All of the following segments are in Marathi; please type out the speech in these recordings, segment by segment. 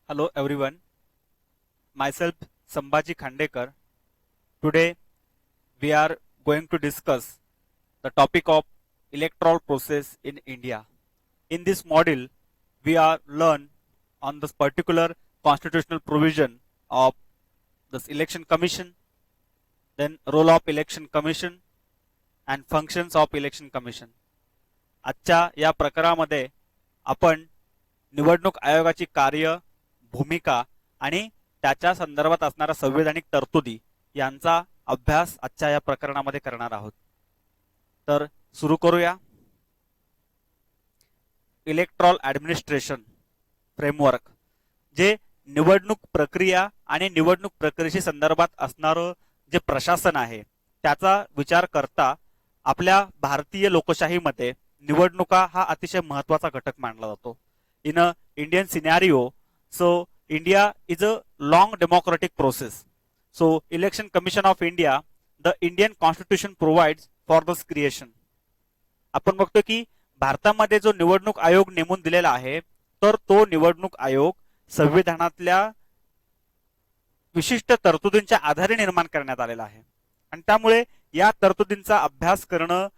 Hello everyone, myself Sambhaji Khandekar. Today we are going to discuss the topic of electoral process in India. In this module, we are learn on this particular constitutional provision of this election commission, then role of election commission and functions of election commission. आजच्या या प्रकारामध्ये आपण निवडणूक आयोगाची कार्य, भूमिका आणि त्याच्या संदर्भात असणाऱ्या संवैधानिक तरतुदी यांचा अभ्यास आजच्या या प्रकरणामध्ये करणार आहोत. तर सुरू करूया. इलेक्ट्रॉल ऍडमिनिस्ट्रेशन फ्रेमवर्क जे निवडणूक प्रक्रिया आणि निवडणूक प्रक्रियेशी संदर्भात असणारं जे प्रशासन आहे त्याचा विचार करता आपल्या भारतीय लोकशाहीमध्ये निवडणुका हा अतिशय महत्वाचा घटक मानला जातो. In a Indian scenario, so India is a long democratic process. So Election Commission of India, the Indian Constitution provides for this creation. आपण बघतो की भारतामध्ये जो निवडणूक आयोग नेमून दिलेला आहे तर तो निवडणूक आयोग संविधानातल्या विशिष्ट तरतुदींच्या आधारे निर्माण करण्यात आलेला आहे आणि त्यामुळे या तरतुदींचा अभ्यास करणं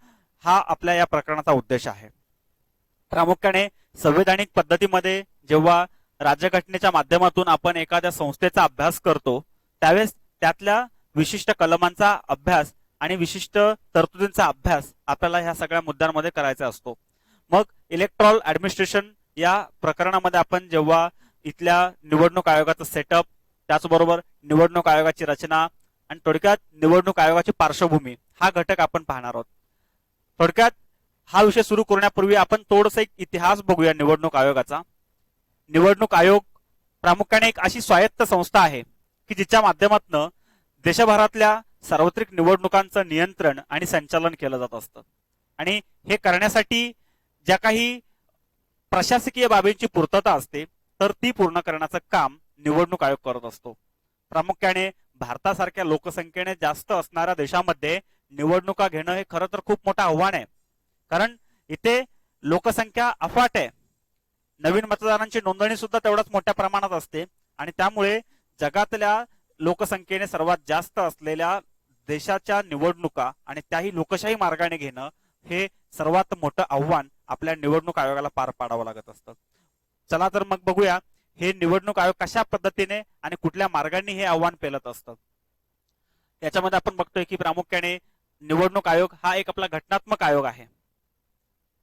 हा आपल्या या प्रकरणाचा उद्देश आहे. प्रामुख्याने संवैधानिक पद्धतीमध्ये जेव्हा राज्यघटनेच्या माध्यमातून आपण एखाद्या संस्थेचा अभ्यास करतो त्यावेळेस त्यातल्या विशिष्ट कलमांचा अभ्यास आणि विशिष्ट तरतुदींचा अभ्यास आपल्याला ह्या सगळ्या मुद्द्यांमध्ये करायचा असतो. मग इलेक्ट्रॉल ऍडमिनिस्ट्रेशन या प्रकरणामध्ये आपण जेव्हा इथल्या निवडणूक आयोगाचा सेटअप, त्याचबरोबर निवडणूक आयोगाची रचना आणि थोडक्यात निवडणूक आयोगाची पार्श्वभूमी हा घटक आपण पाहणार आहोत. थोडक्यात हा विषय सुरू करण्यापूर्वी आपण थोडंसं एक इतिहास बघूया निवडणूक आयोगाचा. निवडणूक आयोग प्रामुख्याने एक अशी स्वायत्त संस्था आहे की जिच्या माध्यमातून देशभरातल्या सार्वत्रिक निवडणुकांचं नियंत्रण आणि संचालन केलं जात असतं आणि हे करण्यासाठी ज्या काही प्रशासकीय बाबींची पूर्तता असते तर ती पूर्ण करण्याचं काम निवडणूक आयोग करत असतो. प्रामुख्याने भारतासारख्या लोकसंख्येने जास्त असणाऱ्या देशामध्ये निवडणुका घेणं हे खरं तर खूप मोठं आव्हान आहे, कारण इथे लोकसंख्या अफाट आहे. नवीन मतदारांची नोंदणी सुद्धा तेवढ्याच मोठ्या प्रमाणात असते आणि त्यामुळे जगातल्या लोकसंख्येने सर्वात जास्त असलेल्या देशाच्या निवडणुका आणि त्याही लोकशाही मार्गाने घेणं हे सर्वात मोठं आव्हान आपल्या निवडणूक आयोगाला पार पाडावं लागत असतं. चला तर मग बघूया हे निवडणूक आयोग कशा पद्धतीने आणि कुठल्या मार्गाने हे आव्हान पेलत असतं. याच्यामध्ये आपण बघतोय की प्रामुख्याने निवडणूक आयोग हा एक आपला घटनात्मक आयोग आहे.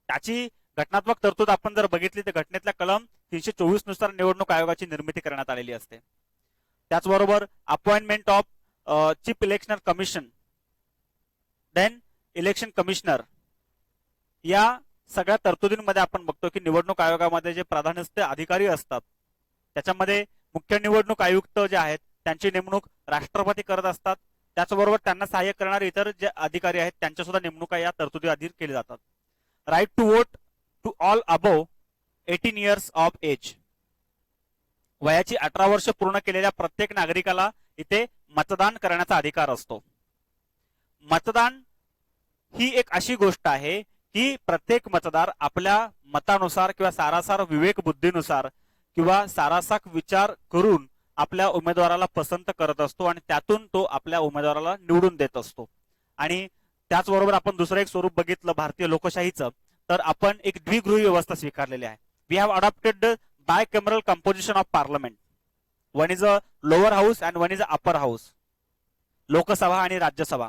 त्याची घटनात्मक तरतूद आपण जर बघितली तर घटनेतल्या कलम 324 नुसार निवडणूक आयोगाची निर्मिती करण्यात आलेली असते. त्याचबरोबर appointment of chief election commission, then election commissioner, या सगळ्या तरतुदींमध्ये आपण बघतो की निवडणूक आयोगामध्ये जे प्राधान्यस्थ अधिकारी असतात त्याच्यामध्ये मुख्य निवडणूक आयुक्त जे आहेत त्यांची नेमणूक राष्ट्रपती करत असतात. त्याचबरोबर त्यांना सहाय्य करणारे इतर जे अधिकारी आहेत त्यांच्या सुद्धा नेमणुका या तरतुदी अधीन केली जातात. Right to vote to all above 18 years of age, वयाची 18 वर्ष पूर्ण केलेल्या प्रत्येक नागरिकाला इथे मतदान करण्याचा अधिकार असतो. मतदान ही एक अशी गोष्ट आहे की प्रत्येक मतदार आपल्या मतानुसार किंवा सारासार विवेक बुद्धीनुसार किंवा सारासार विचार करून आपल्या उमेदवाराला पसंत करत असतो आणि त्यातून तो आपल्या उमेदवाराला निवडून देत असतो. आणि त्याचबरोबर आपण दुसरं एक स्वरूप बघितलं भारतीय लोकशाहीचं तर आपण एक द्विगृही व्यवस्था स्वीकारलेली आहे. We have adopted the bicameral composition of parliament. One is a lower house and one is a upper house, Lok Sabha आणि राज्यसभा.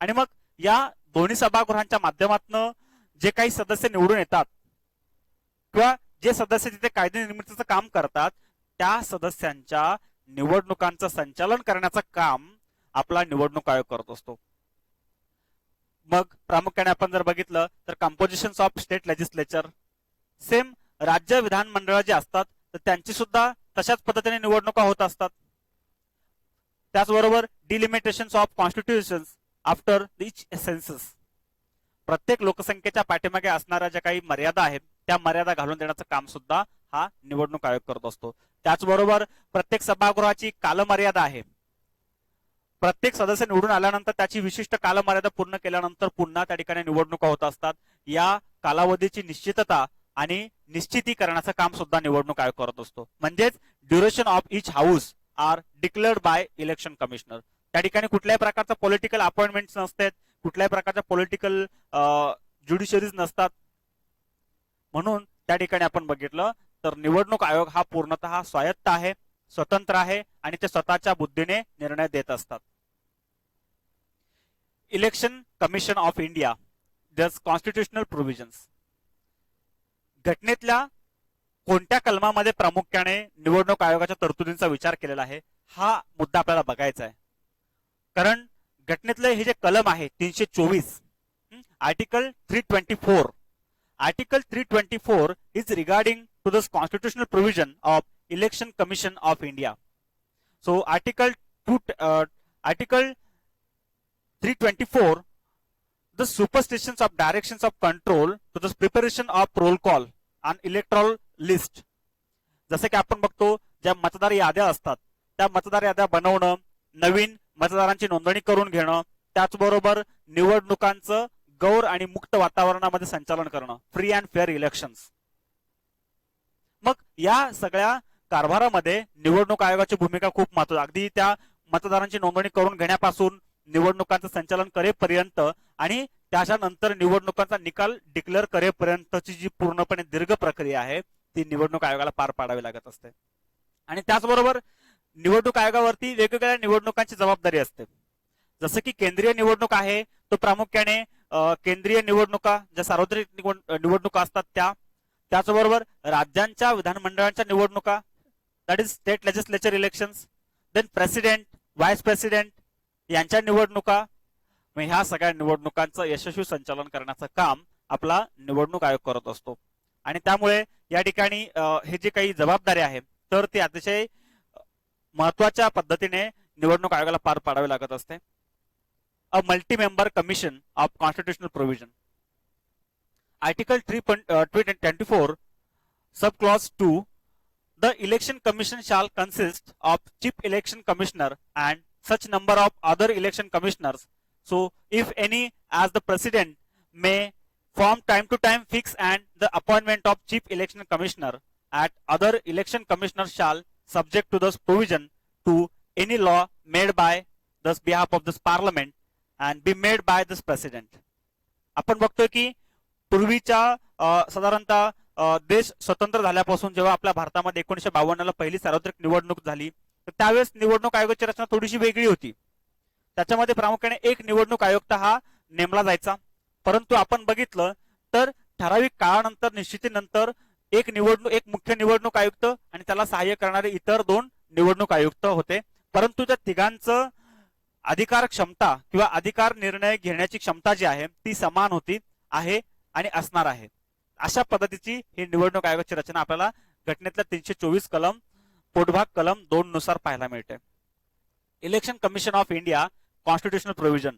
आणि मग या दोन्ही सभागृहांच्या माध्यमातून जे काही सदस्य निवडून येतात किंवा जे सदस्य तिथे कायदे निर्मितीचं काम करतात त्या सदस्यांच्या निवडणुकांचं संचालन करण्याचं काम आपला निवडणूक आयोग करत असतो. मग प्रामुख्याने आपण जर बघितलं तर composition of state legislature, same राज्य विधानमंडळ जे असतात तर त्यांची सुद्धा तशाच पद्धतीने निवडणुका होत असतात. त्याचबरोबर डिलिमिटेशन्स ऑफ कॉन्स्टिट्यूशन्स आफ्टर इच सेन्सस, प्रत्येक लोकसंख्येच्या पाठीमागे असणाऱ्या ज्या काही मर्यादा आहेत त्या मर्यादा घालून देण्याचं काम सुद्धा हा निवडणूक आयोग करत असतो. त्याचबरोबर प्रत्येक सभागृहाची कालमर्यादा आहे. प्रत्येक सदस्य निवडून आल्यानंतर त्याची विशिष्ट कालमर्यादा पूर्ण केल्यानंतर पुन्हा त्या ठिकाणी निवडणुका होत असतात. या कालावधीची निश्चितता आणि निश्चितीकरणाचं काम सुद्धा निवडणूक आयोग करत असतो. म्हणजेच duration of each house are declared by election commissioner. त्या ठिकाणी कुठल्याही प्रकारचा पॉलिटिकल अपॉइंटमेंट नसतात, कुठल्याही प्रकारच्या पॉलिटिकल ज्युडिशरीज नसतात. म्हणून त्या ठिकाणी आपण बघितलं तर निवडणूक आयोग हा पूर्णतः स्वायत्त आहे, स्वतंत्र आहे आणि ते स्वतःच्या बुद्धीने निर्णय देत असतात. इलेक्शन कमिशन ऑफ इंडिया दस कॉन्स्टिट्युशनल प्रोव्हिजन्स. घटनेतल्या कोणत्या कलमामध्ये प्रामुख्याने निवडणूक आयोगाच्या तरतुदींचा विचार केलेला आहे हा मुद्दा आपल्याला बघायचा आहे. कारण घटनेतले हे जे कलम आहे 324 article 324 Article 324 is regarding to this constitutional provision of Election Commission of India. So Article 324, the superstitions of directions of control to the preparation of roll call and electoral list. जसे की आपण बघतो ज्या मतदार याद्या असतात त्या मतदार याद्या बनवणं, नवीन मतदारांची नोंदणी करून घेणं, त्याचबरोबर निवडणुकांचं गौर आणि मुक्त वातावरणामध्ये संचालन करणं, फ्री अँड फेअर इलेक्शन्स. मग या सगळ्या कारभारामध्ये निवडणूक आयोगाची भूमिका खूप महत्त्वाची. अगदी त्या मतदारांची नोंदणी करून घेण्यापासून निवडणुकांचं संचालन करेपर्यंत आणि त्याच्यानंतर निवडणुकांचा निकाल डिक्लेअर करेपर्यंतची जी पूर्णपणे दीर्घ प्रक्रिया आहे ती निवडणूक आयोगाला पार पाडावी लागत असते. आणि त्याचबरोबर निवडणूक आयोगावरती वेगवेगळ्या निवडणुकांची जबाबदारी असते. जसं की केंद्रीय निवडणूक आहे तो प्रामुख्याने केंद्रीय निवडणुका ज्या सार्वत्रिक निवडणुका असतात त्याचबरोबर राज्यांच्या विधानमंडळांच्या निवडणुका, that is state legislature elections, then president, vice president यांच्या निवडणुका. ह्या सगळ्या निवडणुकांचं यशस्वी संचालन करण्याचं काम आपला निवडणूक आयोग करत असतो. आणि त्यामुळे या ठिकाणी हे जे काही जबाबदारी आहे तर ती अतिशय महत्वाच्या पद्धतीने निवडणूक आयोगाला पार पाडावी लागत असते. A multi-member commission of constitutional provision. Article 324, subclause 2, the election commission shall consist of chief election commissioner and such number of other election commissioners. So, if any, as the president may from time to time fix and the appointment of chief election commissioner at other election commissioners shall subject to this provision to any law made by this behalf of this parliament and be made by this president. आपण बघतोय की पूर्वीच्या साधारणतः देश स्वतंत्र झाल्यापासून जेव्हा आपल्या भारतामध्ये 1952 ला पहिली सार्वत्रिक निवडणूक झाली तर त्यावेळेस निवडणूक आयोगाची रचना थोडीशी वेगळी होती. त्याच्यामध्ये प्रामुख्याने एक निवडणूक आयुक्त हा नेमला जायचा. परंतु आपण बघितलं तर ठराविक काळानंतर निश्चितीनंतर एक मुख्य निवडणूक आयुक्त आणि त्याला सहाय्य करणारे इतर 2 निवडणूक आयुक्त होते. परंतु त्या तिघांचं अधिकार क्षमता किंवा अधिकार निर्णय घेण्याची क्षमता जी आहे ती समान होती आहे आणि असणार आहे. अशा पद्धतीची ही निवडणूक आयोगाची रचना आपल्याला घटनेतल्या 324 कलम पोटभाग कलम 2 नुसार पाहायला मिळते. Election commission of India constitutional provision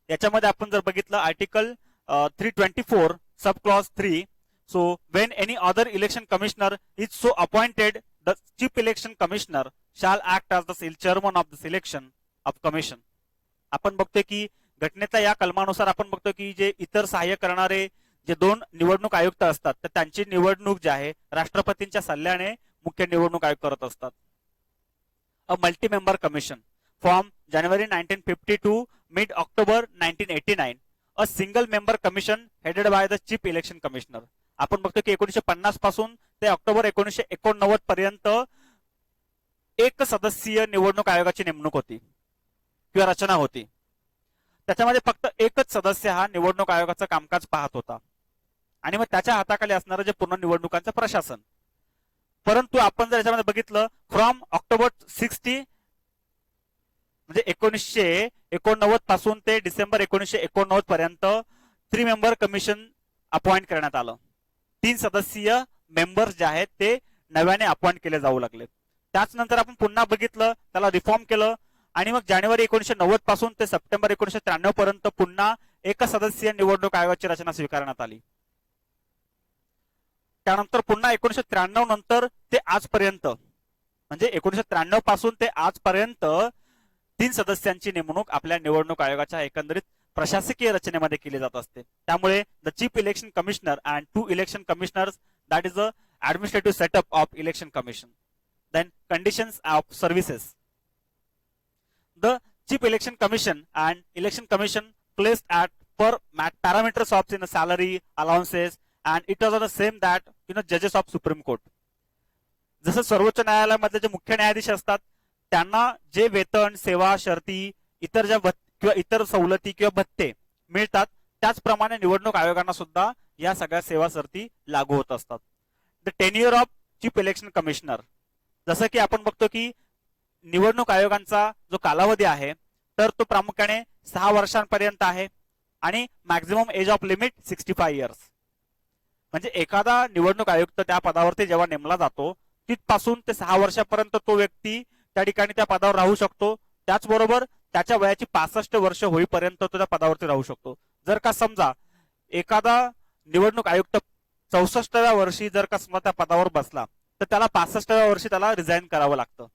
याच्यामध्ये आपण जर बघितलं article 324 sub clause 3. So when any other election commissioner is so appointed the chief election commissioner shall act as the chairman of the selection of commission. आपण बघतोय की घटनेच्या या कलमानुसार आपण बघतोय की जे इतर सहाय्य करणारे जे 2 निवडणूक आयुक्त असतात तर त्यांची निवडणूक जी आहे राष्ट्रपतींच्या सल्ल्याने मुख्य निवडणूक आयोग करत असतात. A multi member commission from January 1950 to mid October 1989, a single member commission headed by the chief election commissioner. आपण बघतो की 1950 पासून ते ऑक्टोबर 1989 पर्यंत एक सदस्यीय निवडणूक आयोगाची नेमणूक होती किंवा रचना होती. त्याच्यामध्ये फक्त एकच सदस्य हा निवडणूक आयोगाचं कामकाज पाहत होता आणि मग त्याच्या हाताखाली असणारं जे पूर्ण निवडणुकांचं प्रशासन. परंतु आपण जर याच्यामध्ये बघितलं फ्रॉम ऑक्टोबर 60 म्हणजे 1989 पासून ते डिसेंबर 1989 पर्यंत 3 मेंबर कमिशन अपॉइंट करण्यात आलं. 3 सदस्यीय मेंबर्स जे आहेत ते नव्याने अपॉइंट केले जाऊ लागले. त्याचनंतर आपण पुन्हा बघितलं त्याला रिफॉर्म केलं आणि मग जानेवारी 1990 पासून ते सप्टेंबर 1993 पर्यंत पुन्हा एक सदस्यीय निवडणूक आयोगाची रचना स्वीकारण्यात आली. त्यानंतर पुन्हा 1993 नंतर ते आजपर्यंत म्हणजे 1993 पासून ते आजपर्यंत 3 सदस्यांची नेमणूक आपल्या निवडणूक आयोगाच्या एकंदरीत प्रशासकीय रचनेमध्ये केली जात असते. त्यामुळे the chief election commissioner and 2 election commissioners that is the administrative setup of election commission. Then conditions of services. The chief election commission and election commission placed at per parameters of salary, allowances, and it was the same that judges of Supreme Court. जसं सर्वोच्च न्यायालयामध्ये जे मुख्य न्यायाधीश असतात त्यांना जे वेतन, सेवा, शर्ती, इतर ज्या किंवा इतर सवलती किंवा भत्ते मिळतात त्याचप्रमाणे निवडणूक आयोगांना सुद्धा या सगळ्या सेवा शर्ती लागू होत असतात. The tenure of chief election commissioner. जसं की आपण बघतो की निवडणूक आयोगांचा जो कालावधी आहे तर तो प्रामुख्याने 6 वर्षांपर्यंत आहे आणि maximum age of limit 65 years. म्हणजे एखादा निवडणूक आयुक्त त्या पदावरती जेव्हा नेमला जातो तिथपासून ते 6 वर्षापर्यंत तो व्यक्ती त्या ठिकाणी त्या पदावर राहू शकतो. त्याचबरोबर त्याच्या वयाची 65 वर्ष होईपर्यंत तो त्या पदावरती राहू शकतो. जर का समजा एखादा निवडणूक आयुक्त 64व्या वर्षी जर का समजा त्या पदावर बसला तर त्याला 65व्या वर्षी त्याला रिझाईन करावं लागतं.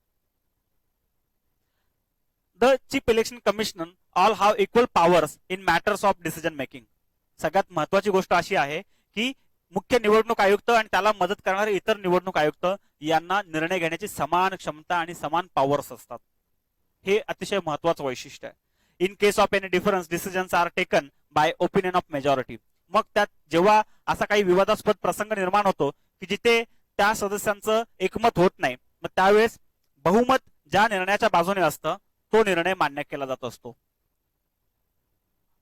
The chief election commissioner all have equal powers in matters of decision making. सगळ्यात महत्वाची गोष्ट अशी आहे की मुख्य निवडणूक आयुक्त आणि त्याला मदत करणारे इतर निवडणूक आयुक्त यांना निर्णय घेण्याची समान क्षमता आणि समान पॉवर्स असतात. हे अतिशय महत्वाचं वैशिष्ट्य आहे. In case of any difference decisions are taken by opinion of majority. मग त्यात जेव्हा असा काही विवादास्पद प्रसंग निर्माण होतो की जिथे त्या सदस्यांचं एकमत होत नाही मग त्यावेळेस बहुमत ज्या निर्णयाच्या बाजूने असतं तो निर्णय मान्य केला जात असतो.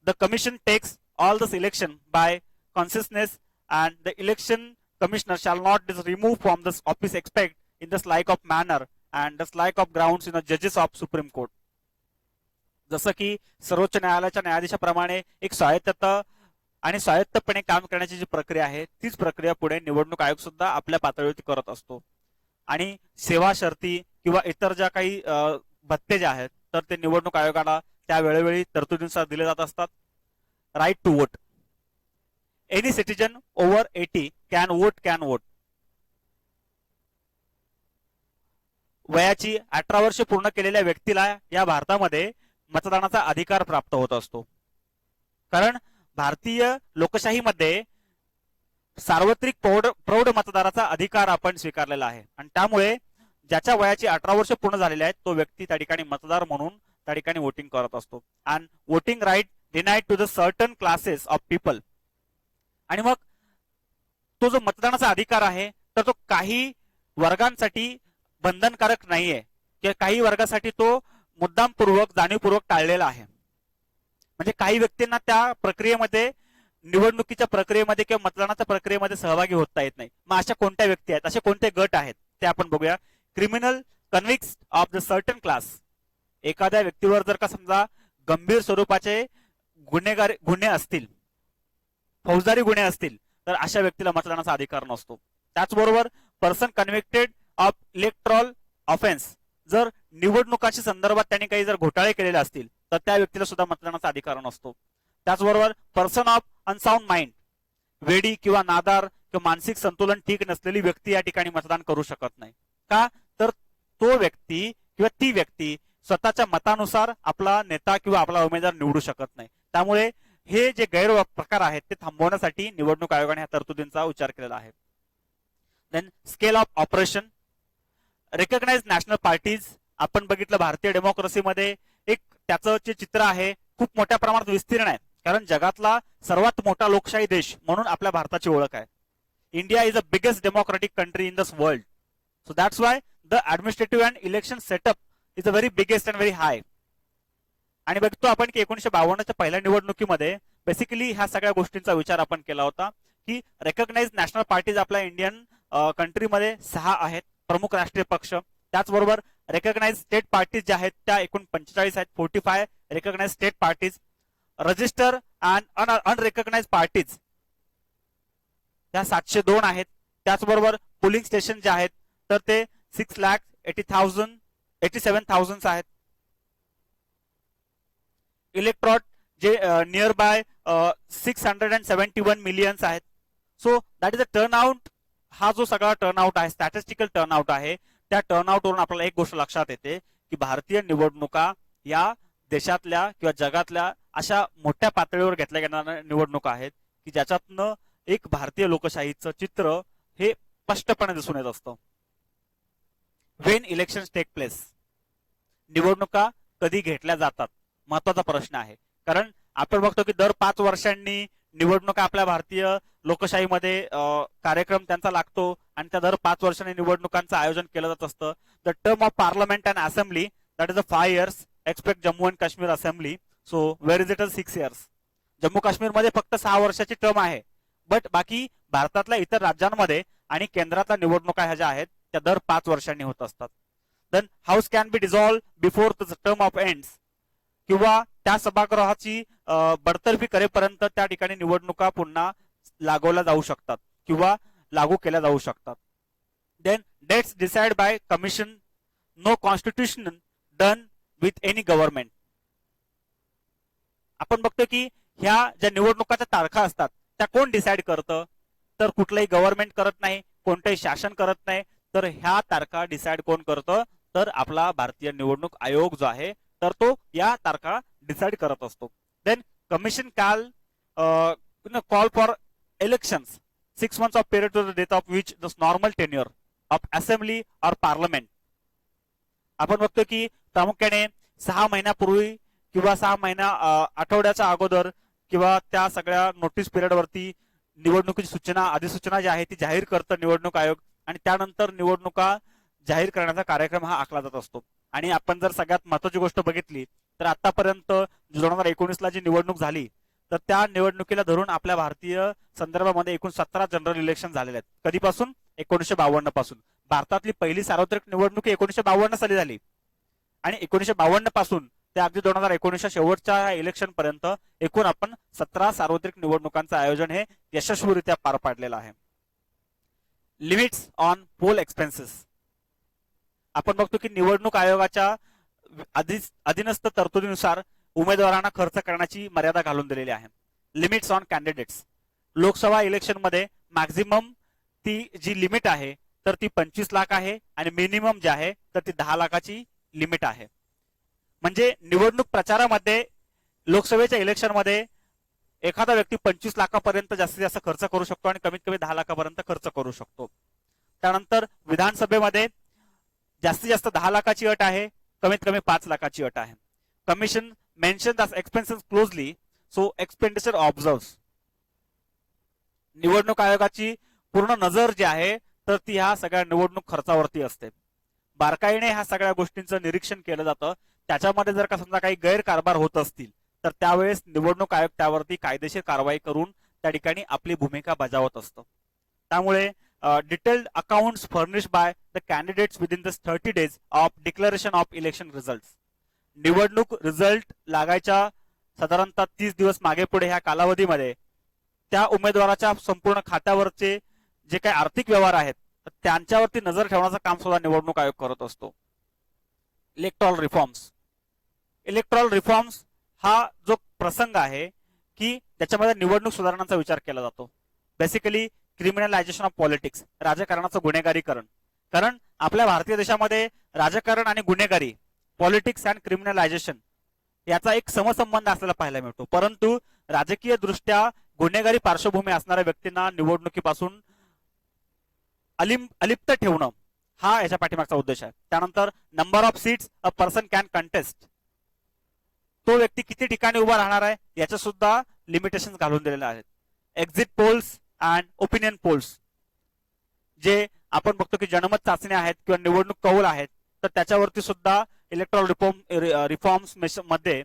The commission takes all the selection by consistency and the election commissioner shall not be removed from this office except in this like of manner and this like of grounds in the judges of Supreme Court. जसं की सर्वोच्च न्यायालयाच्या न्यायाधीशाप्रमाणे एक स्वायत्तता आणि स्वायत्तपणे काम करण्याची जी प्रक्रिया आहे तीच प्रक्रिया पुढे निवडणूक आयोग सुद्धा आपल्या पातळीवरती करत असतो. आणि सेवा शर्ती किंवा इतर ज्या काही भत्ते जे आहेत तर ते निवडणूक आयोगाला त्या वेळोवेळी तरतुदीनुसार दिले जात असतात. Right to vote. Any citizen over 80 can vote. वयाची 18 वर्ष पूर्ण केलेल्या व्यक्तीला या भारतामध्ये मतदानाचा अधिकार प्राप्त होत असतो. कारण भारतीय लोकशाहीमध्ये सार्वत्रिक प्रौढ मतदाराचा अधिकार आपण स्वीकारलेला आहे आणि त्यामुळे ज्याच्या वयाची 18 वर्ष पूर्ण झालेली आहेत तो व्यक्ती त्या ठिकाणी मतदार म्हणून त्या ठिकाणी वोटिंग करत असतो. And voting right denied to the certain classes of people. आणि मग तो जो मतदानाचा अधिकार आहे तर तो काही वर्गांसाठी बंधनकारक नाहीये किंवा काही वर्गासाठी तो मुद्दामपूर्वक जाणीवपूर्वक टाळलेला आहे. म्हणजे काही व्यक्तींना त्या प्रक्रियेमध्ये निवडणुकीच्या प्रक्रियेमध्ये किंवा मतदानाच्या प्रक्रियेमध्ये सहभागी होता येत नाही. मग अशा कोणत्या व्यक्ती आहेत, असे कोणते गट आहेत ते आपण बघूया. Criminal convicts of the certain class. एखाद्या व्यक्तीवर जर का समजा गंभीर स्वरूपाचे गुन्हे असतील, फौजदारी गुन्हे असतील तर अशा व्यक्तीला मतदानाचा अधिकार नसतो. त्याचबरोबर person convicted of electoral offence. जर निवडणुकाच्या संदर्भात त्यांनी काही जर घोटाळे केलेले असतील तर त्या व्यक्तीला सुद्धा मतदानाचा अधिकार नसतो. त्याचबरोबर पर्सन ऑफ अनसाउंड माइंड. वेडी किंवा नादार किंवा मानसिक संतुलन ठीक नसलेली व्यक्ती या ठिकाणी मतदान करू शकत नाही. का तर तो व्यक्ती किंवा ती व्यक्ती स्वतःच्या मतानुसार आपला नेता किंवा आपला उमेदवार निवडू शकत नाही. त्यामुळे हे जे गैरप्रकार आहेत ते थांबवण्यासाठी निवडणूक आयोगाने या तरतुदींचा उच्चार केलेला आहे. Then scale of operation. Recognise national parties. आपण बघितलं भारतीय डेमोक्रेसीमध्ये एक त्याचं जे चित्र आहे खूप मोठ्या प्रमाणात विस्तीर्ण आहे. कारण जगातला सर्वात मोठा लोकशाही देश म्हणून आपल्या भारताची ओळख आहे. India is the biggest democratic country in this world. So that's why the administrative and election setup is a very biggest and very high. आणि बघतो आपण की 1952च्या पहिल्या निवडणुकीमध्ये बेसिकली ह्या सगळ्या गोष्टींचा विचार आपण केला होता की रेकग्नाइज नॅशनल पार्टीज आपल्या इंडियन कंट्रीमध्ये 6 आहेत प्रमुख राष्ट्रीय पक्ष. त्याचबरोबर रेकग्नाइज स्टेट पार्टीज ज्या आहेत त्या एकूण 45 आहेत. 45 recognise state parties. Register and unrecognise parties त्या 702 आहेत. त्याचबरोबर पोलिंग स्टेशन जे आहेत तर ते 6,87,000 आहेत. इलेक्ट्रॉट जे नियर बाय 671 मिलियन्स आहेत. So that is a turnout. हा जो सगळा टर्नआउट आहे स्टॅटिस्टिकल टर्नआउट आहे त्या टर्नआउट वरून आपल्याला एक गोष्ट लक्षात येते की भारतीय निवडणुका या देशातल्या किंवा जगातल्या अशा मोठ्या पातळीवर घेतल्या गेणाऱ्या निवडणुका आहेत की ज्याच्यातनं एक भारतीय लोकशाहीचं चित्र हे स्पष्टपणे दिसून येत असतं. वेन इलेक्शन टेक प्लेस, निवडणुका कधी घेतल्या जातात, महत्वाचा प्रश्न आहे. कारण आपण बघतो की दर 5 वर्षांनी निवडणुका आपल्या भारतीय लोकशाहीमध्ये कार्यक्रम त्यांचा लागतो आणि त्या दर 5 वर्षांनी निवडणुकांचं आयोजन केलं जात असतं. The term of parliament and assembly that is a 5 years expect Jammu and Kashmir assembly. So where is it 6 years. जम्मू काश्मीरमध्ये फक्त 6 वर्षाची टर्म आहे. बट बाकी भारतातल्या इतर राज्यांमध्ये आणि केंद्रातल्या निवडणुका ह्या ज्या आहेत त्या दर 5 वर्षांनी होत असतात. Then house can be dissolve before the term of ends, किंवा त्या सभागृहाची बडतर्फी करेपर्यंत त्या ठिकाणी निवडणुका पुन्हा लागवल्या जाऊ शकतात किंवा लागू केल्या जाऊ शकतात. Then dates decide by commission, no constitution done with any government. आपण बघतो की ह्या ज्या निवडणुकाच्या तारखा असतात त्या कोण डिसाइड करतं, तर कुठलंही गव्हर्नमेंट करत नाही, कोणतंही शासन करत नाही, तर ह्या तारखा डिसाइड कोण करतं, तर आपला भारतीय निवडणूक आयोग जो आहे तर तो या तारखा डिसाइड करत असतो. Then commission call for elections 6 months of period to the date of which the normal tenure of assembly or parliament. आपण बघतो की प्रामुख्याने 6 महिन्यापूर्वी किंवा 6 महिन्या आठवड्याच्या अगोदर किंवा त्या सगळ्या नोटीस पिरियड वरती निवडणुकीची सूचना अधिसूचना जी आहे ती जाहीर करतं निवडणूक आयोग आणि त्यानंतर निवडणुका जाहीर करण्याचा कार्यक्रम हा आखला जात असतो. आणि आपण जर सगळ्यात महत्वाची गोष्ट बघितली तर आतापर्यंत 2019 ला जी निवडणूक झाली तर त्या निवडणुकीला धरून आपल्या भारतीय संदर्भामध्ये एकूण 17 जनरल इलेक्शन झालेले आहेत. कधीपासून? 1952 पासून. भारतातली पहिली सार्वत्रिक निवडणूक 1952 साली झाली आणि 1952 पासून ते अगदी 2019 शेवटच्या इलेक्शन पर्यंत एकूण आपण 17 सार्वत्रिक निवडणुकांचं आयोजन हे यशस्वीरित्या पार पाडलेलं आहे. Limits on poll expenses. आपण बघतो की निवडणूक आयोगाच्या अधीनस्थ तरतुदीनुसार उमेदवारांना खर्च करण्याची मर्यादा घालून दिलेली आहे. Limits on candidates. Lok Sabha election मध्ये मॅक्झिमम ती जी लिमिट आहे तर ती 25 लाख आहे आणि मिनिमम जी आहे तर ती 10 लाखाची लिमिट आहे. म्हणजे निवडणूक प्रचारामध्ये लोकसभेच्या इलेक्शन मध्ये एखादा व्यक्ती 25 लाखापर्यंत जास्तीत जास्त खर्च करू शकतो आणि कमीत कमी 10 लाखापर्यंत खर्च करू शकतो. त्यानंतर विधानसभेमध्ये जास्तीत जास्त 10 लाखाची अट आहे, कमीत कमी 5 लाखाची अट आहे. Commission mention the expenses closely so expenditure observes. निवडणूक आयोगाची पूर्ण नजर जी आहे तर ती ह्या सगळ्या निवडणूक खर्चावरती असते. बारकाईने ह्या सगळ्या गोष्टींचं निरीक्षण केलं जातं. त्याच्यामध्ये जर का समजा काही गैरकारभार होत असतील तर त्यावेळेस निवडणूक आयोग त्यावरती कायदेशीर कारवाई करून त्या ठिकाणी आपली भूमिका बजावत असतं. त्यामुळे detailed accounts furnish by the candidates within the 30 days of declaration of election result. निवडणूक रिझल्ट लागायच्या साधारणतः 30 दिवस मागे पुढे ह्या कालावधीमध्ये त्या उमेदवाराच्या संपूर्ण खात्यावरचे जे काही आर्थिक व्यवहार आहेत त्यांच्यावरती नजर ठेवण्याचं काम सुद्धा निवडणूक आयोग करत असतो. Electoral reforms. इलेक्टोरल रिफॉर्म्स हा जो प्रसंग आहे की त्याच्यामध्ये निवडणूक सुधारणांचा विचार केला जातो. बेसिकली क्रिमिनलायझेशन ऑफ पॉलिटिक्स, राजकारणाचं गुन्हेगारीकरण. कारण आपल्या भारतीय देशामध्ये राजकारण आणि गुन्हेगारी, पॉलिटिक्स अँड क्रिमिनलायझेशन याचा एक समसंबंध असलेला पाहायला मिळतो. परंतु राजकीय दृष्ट्या गुन्हेगारी पार्श्वभूमी असणाऱ्या व्यक्तींना निवडणुकीपासून अलिप्त ठेवणं हा याच्या पाठीमागचा उद्देश आहे. त्यानंतर number of seats a person can contest. तो व्यक्ती किती ठिकाणी उभा राहणार आहे याच्या सुद्धा लिमिटेशन घालून दिलेले आहेत. Exit polls and opinion polls, जे आपण बघतो की जनमत चाचण्या आहेत किंवा निवडणूक कौल आहेत तर त्याच्यावरती सुद्धा इलेक्ट्रॉल रिफॉर्म्स मध्ये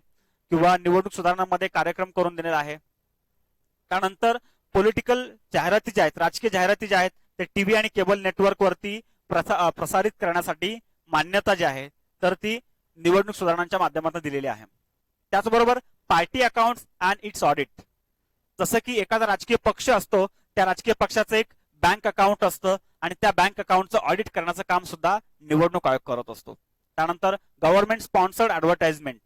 किंवा निवडणूक सुधारणांमध्ये कार्यक्रम करून देण्यात आहे. त्यानंतर पॉलिटिकल जाहिराती ज्या आहेत, राजकीय जाहिराती ज्या आहेत ते टीव्ही आणि केबल नेटवर्क वरती प्रसारित करण्यासाठी मान्यता जी आहे तर ती निवडणूक सुधारणांच्या माध्यमातून दिलेली आहे. त्याचबरोबर party account and it's audit. जसं की एखादा राजकीय पक्ष असतो त्या राजकीय पक्षाचं एक बँक अकाउंट असतं आणि त्या बँक अकाउंटचं ऑडिट करण्याचं काम सुद्धा निवडणूक आयोग करत असतो. त्यानंतर गव्हर्नमेंट स्पॉन्सर्ड ऍडव्हर्टाइजमेंट.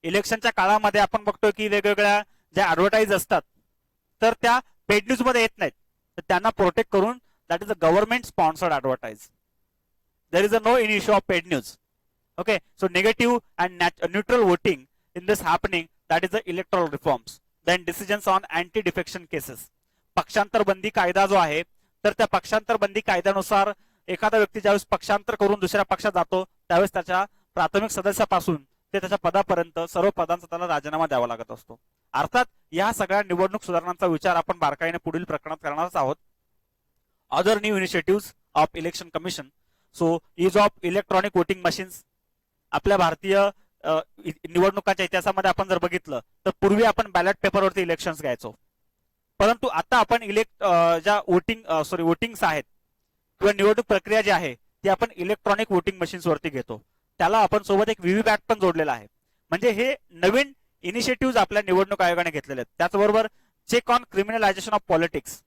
इलेक्शनच्या काळामध्ये आपण बघतो की वेगवेगळ्या ज्या ऍडव्हर्टाईज असतात तर त्या पेड न्यूज मध्ये येत नाहीत, तर त्यांना प्रोटेक्ट करून that is a government sponsored advertise. There is a no in issue of paid news. Okay, so negative and neutral voting in this happening, that is the electoral reforms. Then decisions on anti-defection cases. पक्षांतर बंदी कायदा जो आहे तर त्या पक्षांतर बंदी कायद्यानुसार एखादा व्यक्ती ज्यावेळेस पक्षांतर करून दुसऱ्या पक्षात जातो त्यावेळेस त्याच्या प्राथमिक सदस्यापासून ते त्याच्या पदापर्यंत सर्व पदांचा त्याला राजीनामा द्यावा लागत असतो. अर्थात या सगळ्या निवडणूक सुधारणांचा विचार आपण बारकाईने पुढील प्रकरणात करणारच आहोत. Other new initiative of election commission. So ease of electronic voting machines. आपल्या भारतीय निवडणुकांच्या इतिहासामध्ये आपण जर बघितलं तर पूर्वी आपण बॅलेट पेपरवरती इलेक्शन्स घ्यायचो, परंतु आता आपण ज्या वोटिंग्स आहेत किंवा निवडणूक प्रक्रिया जी आहे ती आपण इलेक्ट्रॉनिक वोटिंग मशीन्स वरती घेतो. त्याला आपण सोबत एक व्हीव्हीपॅट पण जोडलेला आहे. म्हणजे हे नवीन इनिशिएटिव्ह आपल्या निवडणूक आयोगाने घेतलेले आहेत. त्याचबरोबर चेक ऑन क्रिमिनलायझेशन ऑफ पॉलिटिक्स.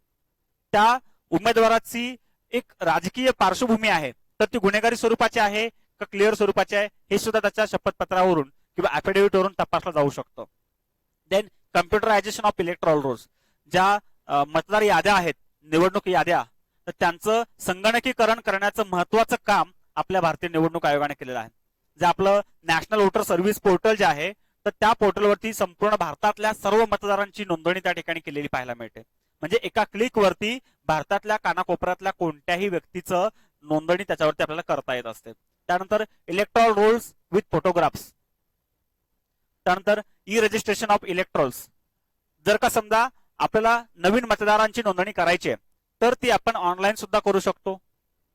त्या उमेदवाराची एक राजकीय पार्श्वभूमी आहे तर ती गुन्हेगारी स्वरूपाची आहे का क्लिअर स्वरूपाची आहे हे सुद्धा त्याच्या शपथपत्रावरून किंवा अफिडेव्हिटवरून तपासलं जाऊ शकतं. Then computerisation of electoral rolls. ज्या मतदार याद्या आहेत, निवडणूक याद्या, तर त्यांचं संगणकीकरण करण्याचं महत्वाचं काम आपल्या भारतीय निवडणूक आयोगाने केलेलं आहे. जे आपलं नॅशनल वोटर सर्व्हिस पोर्टल जे आहे तर त्या पोर्टलवरती संपूर्ण भारतातल्या सर्व मतदारांची नोंदणी त्या ठिकाणी केलेली पाहायला मिळते. म्हणजे एका क्लिक वरती भारतातल्या कानाकोपऱ्यातल्या कोणत्याही व्यक्तीचं नोंदणी त्याच्यावरती आपल्याला करता येत असते. त्यानंतर इलेक्ट्रॉल रोल्स विथ फोटोग्राफ्स. त्यानंतर ई रजिस्ट्रेशन ऑफ इलेक्ट्रॉल्स. जर का समजा आपल्याला नवीन मतदारांची नोंदणी करायची आहे तर ती आपण ऑनलाईन सुद्धा करू शकतो.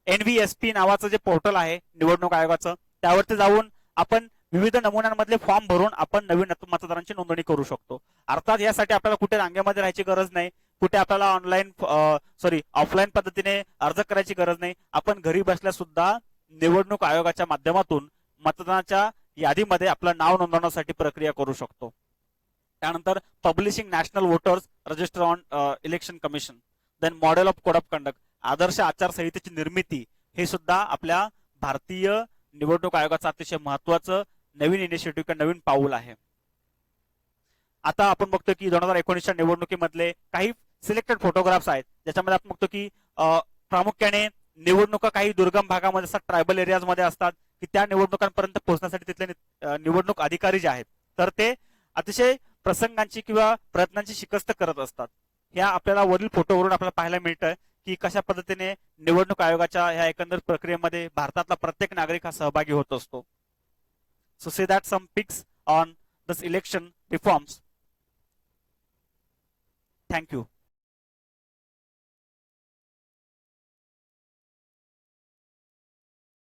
NVSP नावाचं जे पोर्टल आहे निवडणूक आयोगाचं त्यावरती जाऊन आपण विविध नमुन्यांमधले फॉर्म भरून आपण नवीन मतदारांची नोंदणी करू शकतो. अर्थात यासाठी आपल्याला कुठे रांगेमध्ये राहायची गरज नाही, कुठे आपल्याला ऑफलाईन पद्धतीने अर्ज करायची गरज नाही. आपण घरी बसल्या सुद्धा निवडणूक आयोगाच्या माध्यमातून मतदानाच्या यादीमध्ये आपलं नाव नोंदवण्यासाठी प्रक्रिया करू शकतो. त्यानंतर publishing national voters register on election commission. Then model of code of conduct. आदर्श आचारसंहितेची निर्मिती हे सुद्धा आपल्या भारतीय निवडणूक आयोगाचं अतिशय महत्वाचं नवीन इनिशिएटिव्ह किंवा नवीन पाऊल आहे. आता आपण बघतो की 2019च्या निवडणुकीमधले काही सिलेक्टेड फोटोग्राफ्स आहेत ज्याच्यामध्ये आपण बघतो की प्रामुख्याने निवडणुका काही दुर्गम भागामध्ये असतात, ट्रायबल एरियाज मध्ये असतात की त्या निवडणुकांपर्यंत पोहोचण्यासाठी तिथले निवडणूक अधिकारी जे आहेत तर ते अतिशय प्रसंगांची किंवा प्रयत्नांची शिकस्त करत असतात. ह्या आपल्याला वरील फोटोवरून आपल्याला पाहायला मिळतं की कशा पद्धतीने निवडणूक आयोगाच्या ह्या एकंदर प्रक्रियेमध्ये भारतातला प्रत्येक नागरिक हा सहभागी होत असतो. So say that some picks on this election reforms. Thank you.